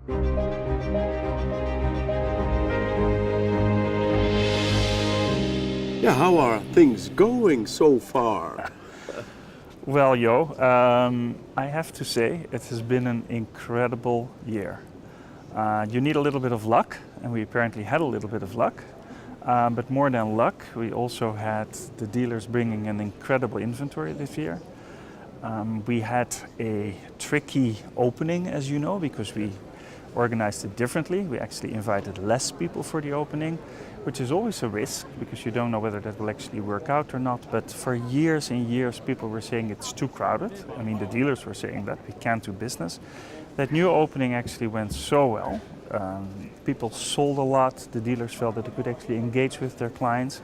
Yeah, how are things going so far? Well, Jo, I have to say it has been an incredible year. You need a little bit of luck, and we apparently had a little bit of luck. But more than luck, we also had the dealers bringing an incredible inventory this year. We had a tricky opening, as you know, because we organized it differently. We actually invited less people for the opening, which is always a risk because you don't know whether that will actually work out or not. But for years and years, people were saying it's too crowded. I mean, the dealers were saying that we can't do business. That new opening actually went so well. People sold a lot. The dealers felt that they could actually engage with their clients.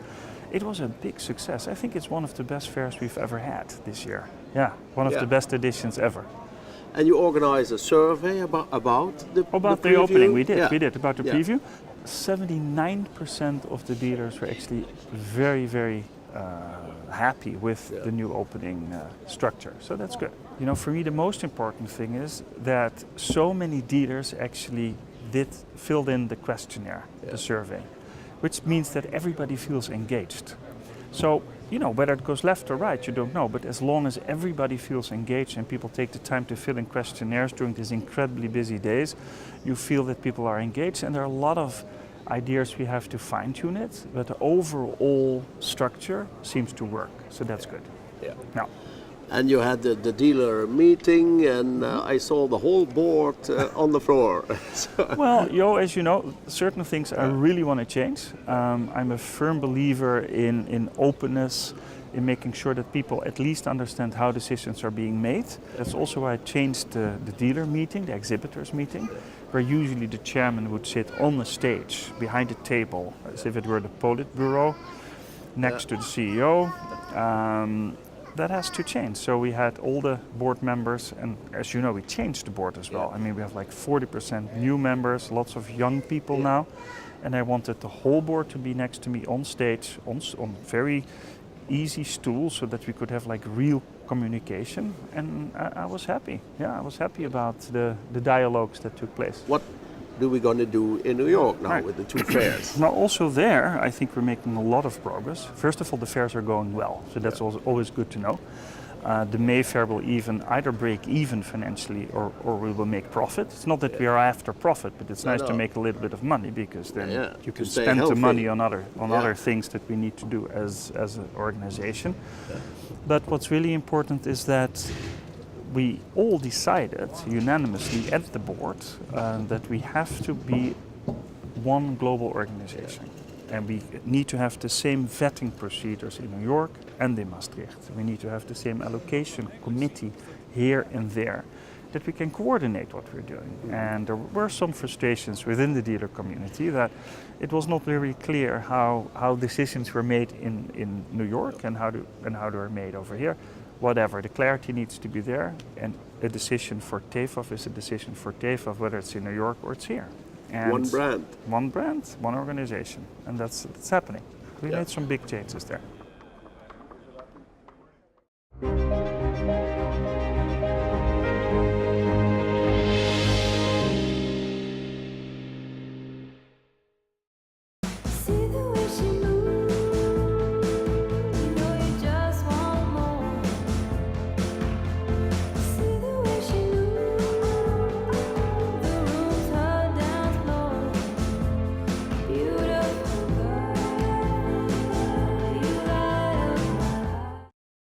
It was a big success. I think it's one of the best fairs we've ever had this year. Yeah, one of the best editions ever. And you organized a survey about the opening. We did about the preview. 79% of the dealers were actually very, very happy with the new opening structure. So that's good. You know, for me, the most important thing is that so many dealers actually filled in the questionnaire, the survey, which means that everybody feels engaged. So, you know, whether it goes left or right, you don't know, but as long as everybody feels engaged and people take the time to fill in questionnaires during these incredibly busy days, you feel that people are engaged, and there are a lot of ideas we have to fine-tune it, but the overall structure seems to work, so that's good. Yeah. Now, and you had the dealer meeting, and I saw the whole board on the floor. Well, Jo, as you know, certain things I really want to change. I'm a firm believer in openness, in making sure that people at least understand how decisions are being made. That's also why I changed the dealer meeting, the exhibitors meeting, where usually the chairman would sit on the stage behind the table, as if it were the Politburo, next to the CEO. That has to change. So we had all the board members, and as you know, we changed the board as well. I mean, we have like 40% new members, lots of young people now, and I wanted the whole board to be next to me on stage, on very easy stools, so that we could have like real communication. And I was happy. Yeah, I was happy about the dialogues that took place. What are we going to do in New York now with the two fairs? Well, also there, I think we're making a lot of progress. First of all, the fairs are going well, so that's always good to know. The May fair will either break even financially or we will make profit. It's not that we are after profit, but it's nice to make a little bit of money, because then you can spend the money on other things that we need to do as an organization. Yeah. But what's really important is that we all decided unanimously at the board that we have to be one global organization. And we need to have the same vetting procedures in New York and in Maastricht. We need to have the same allocation committee here and there, that we can coordinate what we're doing. And there were some frustrations within the dealer community that it was not very clear how decisions were made in New York and how they were made over here. Whatever, the clarity needs to be there, and a decision for TEFAF is a decision for TEFAF, whether it's in New York or it's here. And one brand. One brand, one organization, and that's happening. We made some big changes there.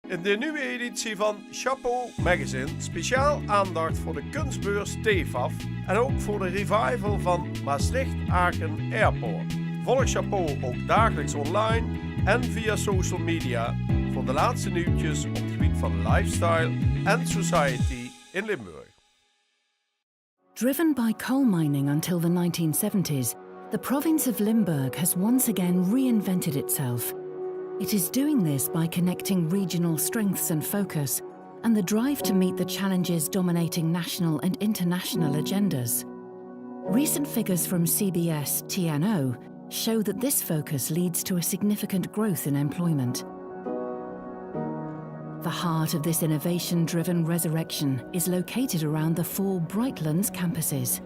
In de nieuwe editie van Chapeau Magazine speciaal aandacht voor de kunstbeurs TEFAF en ook voor de revival van Maastricht-Aken Airport. Volg Chapeau ook dagelijks online en via social media voor de laatste nieuwtjes op het gebied van lifestyle en society in Limburg. Driven by coal mining until the 1970s, the province of Limburg has once again reinvented itself. It is doing this by connecting regional strengths and focus, and the drive to meet the challenges dominating national and international agendas. Recent figures from CBS TNO show that this focus leads to a significant growth in employment. The heart of this innovation-driven resurrection is located around the 4 Brightlands campuses.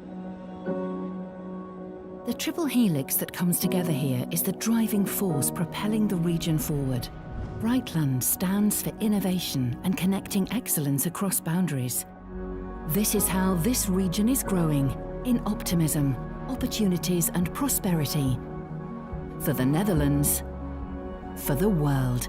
The triple helix that comes together here is the driving force propelling the region forward. Brightland stands for innovation and connecting excellence across boundaries. This is how this region is growing, in optimism, opportunities and prosperity. For the Netherlands, for the world.